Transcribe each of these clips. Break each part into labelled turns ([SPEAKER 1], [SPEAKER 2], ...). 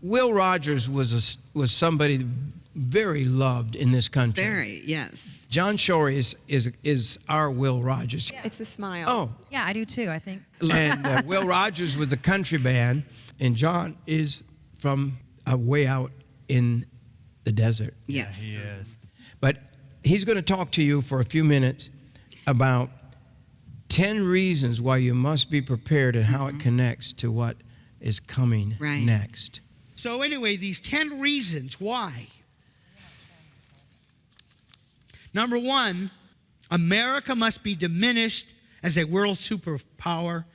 [SPEAKER 1] Will Rogers was somebody very loved in this country.
[SPEAKER 2] Very, yes.
[SPEAKER 1] John Shorey is our Will Rogers.
[SPEAKER 2] Yeah. It's a smile.
[SPEAKER 1] Oh.
[SPEAKER 3] Yeah, I do too, I think.
[SPEAKER 1] And Will Rogers was a country band, and John is from way out in the desert.
[SPEAKER 2] Yes.
[SPEAKER 4] Yeah, he is.
[SPEAKER 1] But he's going to talk to you for a few minutes about 10 reasons why you must be prepared and how it connects to what is coming next.
[SPEAKER 5] So anyway, these 10 reasons why. Number one, America must be diminished as a world superpower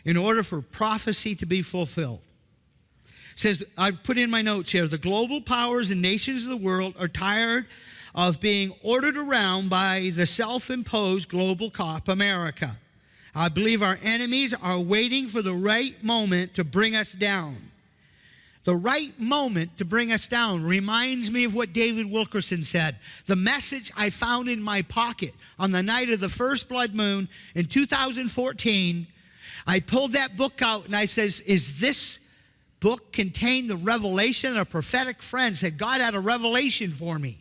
[SPEAKER 5] in order for prophecy to be fulfilled. It says, I put in my notes here, the global powers and nations of the world are tired of being ordered around by the self-imposed global cop, America. I believe our enemies are waiting for the right moment to bring us down. The right moment to bring us down reminds me of what David Wilkerson said. The message I found in my pocket on the night of the first blood moon in 2014, I pulled that book out and I says, is this book contain the revelation? A prophetic friend said, God had a revelation for me.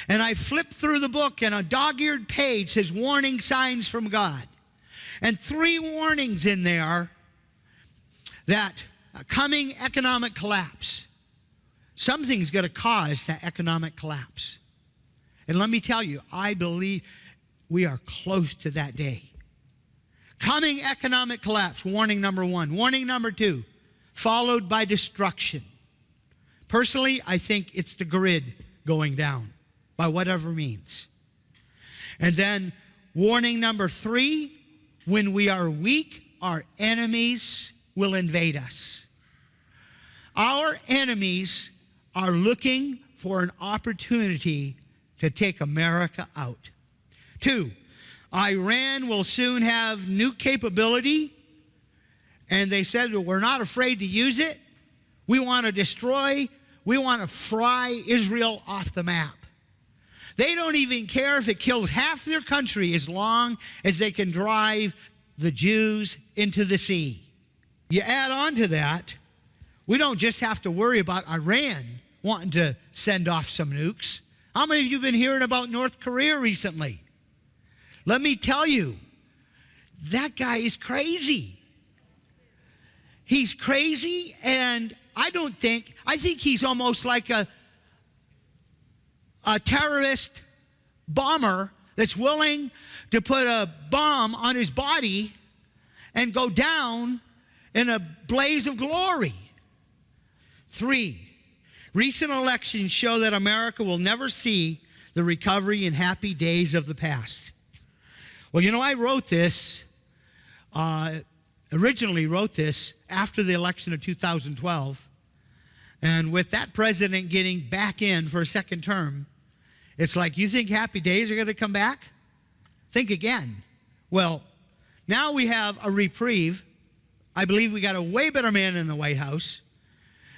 [SPEAKER 5] And I flipped through the book and a dog-eared page says, warning signs from God. And 3 warnings in there that a coming economic collapse. Something's going to cause that economic collapse. And let me tell you, I believe we are close to that day. Coming economic collapse, warning number 1. Warning number 2, followed by destruction. Personally, I think it's the grid going down by whatever means. And then warning number 3, when we are weak, our enemies will invade us. Our enemies are looking for an opportunity to take America out. 2, Iran will soon have nuke capability, and they said, well, we're not afraid to use it. We want to destroy, we want to fry Israel off the map. They don't even care if it kills half their country as long as they can drive the Jews into the sea. You add on to that, we don't just have to worry about Iran wanting to send off some nukes. How many of you have been hearing about North Korea recently? Let me tell you, that guy is crazy. He's crazy, and I think he's almost like a terrorist bomber that's willing to put a bomb on his body and go down in a blaze of glory. 3, recent elections show that America will never see the recovery and happy days of the past. Well, you know, I wrote this, originally wrote this after the election of 2012. And with that president getting back in for a second term, it's like, you think happy days are going to come back? Think again. Well, now we have a reprieve. I believe we got a way better man in the White House.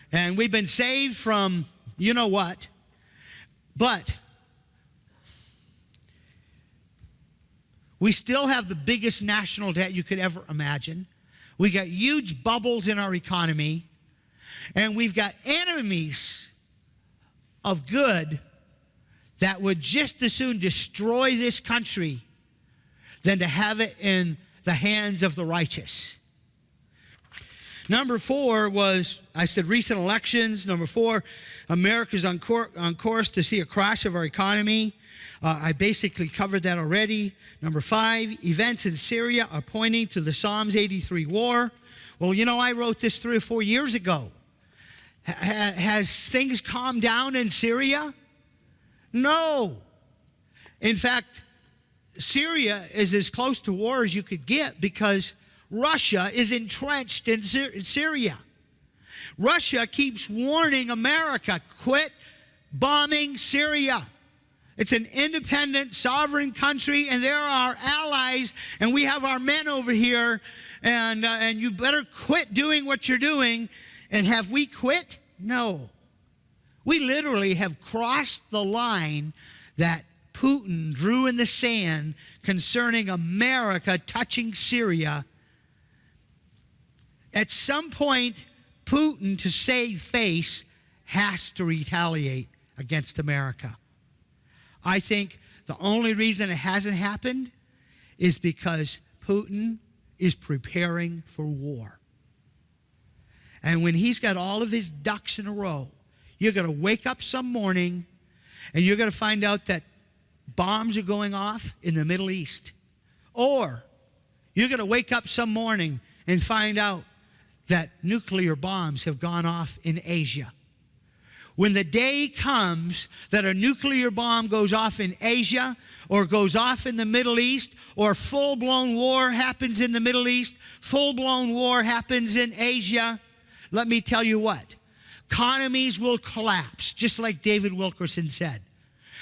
[SPEAKER 5] And we've been saved from you know what. But we still have the biggest national debt you could ever imagine. We got huge bubbles in our economy. And we've got enemies of good that would just as soon destroy this country than to have it in the hands of the righteous. Number 4 was, I said, recent elections. Number 4, America's on course to see a crash of our economy. I basically covered that already. Number 5, events in Syria are pointing to the Psalms 83 war. Well, you know, I wrote this 3 or 4 years ago. Has things calmed down in Syria? No. In fact, Syria is as close to war as you could get because Russia is entrenched in Syria. Russia keeps warning America, quit bombing Syria. It's an independent, sovereign country, and they're our allies, and we have our men over here, and you better quit doing what you're doing. And have we quit? No. We literally have crossed the line that Putin drew in the sand concerning America touching Syria. At some point, Putin, to save face, has to retaliate against America. I think the only reason it hasn't happened is because Putin is preparing for war. And when he's got all of his ducks in a row, you're going to wake up some morning and you're going to find out that bombs are going off in the Middle East. Or you're going to wake up some morning and find out that nuclear bombs have gone off in Asia. When the day comes that a nuclear bomb goes off in Asia or goes off in the Middle East, or full-blown war happens in the Middle East, full-blown war happens in Asia, let me tell you what, economies will collapse, just like David Wilkerson said.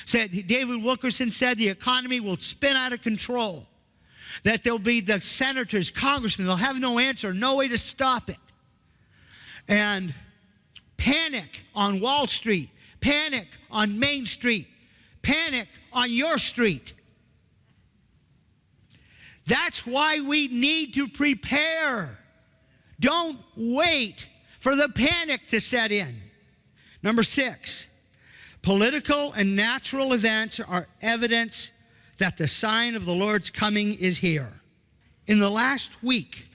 [SPEAKER 5] David Wilkerson said the economy will spin out of control, that there'll be the senators, congressmen, they'll have no answer, no way to stop it. And panic on Wall Street, panic on Main Street, panic on your street. That's why we need to prepare. Don't wait for the panic to set in. Number 6, political and natural events are evidence that the sign of the Lord's coming is here. In the last week,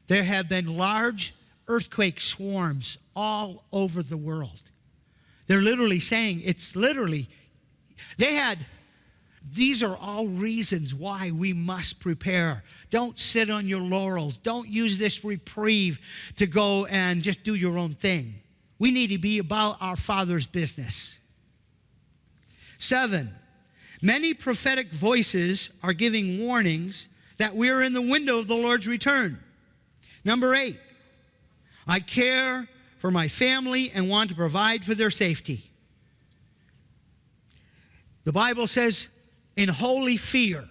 [SPEAKER 5] there have been large earthquake swarms all over the world. They're literally saying, these are all reasons why we must prepare. Don't sit on your laurels. Don't use this reprieve to go and just do your own thing. We need to be about our Father's business. 7, many prophetic voices are giving warnings that we're in the window of the Lord's return. Number 8, I care for my family and want to provide for their safety. The Bible says, in holy fear,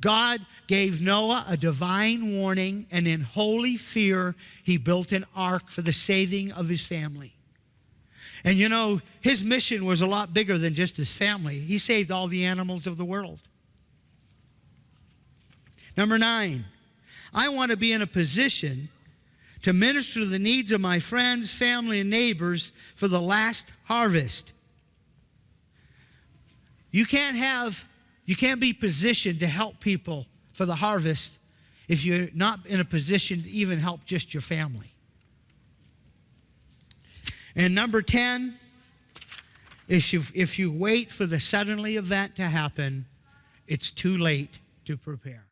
[SPEAKER 5] God gave Noah a divine warning, and in holy fear, he built an ark for the saving of his family. And you know, his mission was a lot bigger than just his family. He saved all the animals of the world. Number 9, I want to be in a position to minister to the needs of my friends, family, and neighbors for the last harvest. You can't be positioned to help people for the harvest if you're not in a position to even help just your family. And number 10, if you wait for the suddenly event to happen, it's too late to prepare.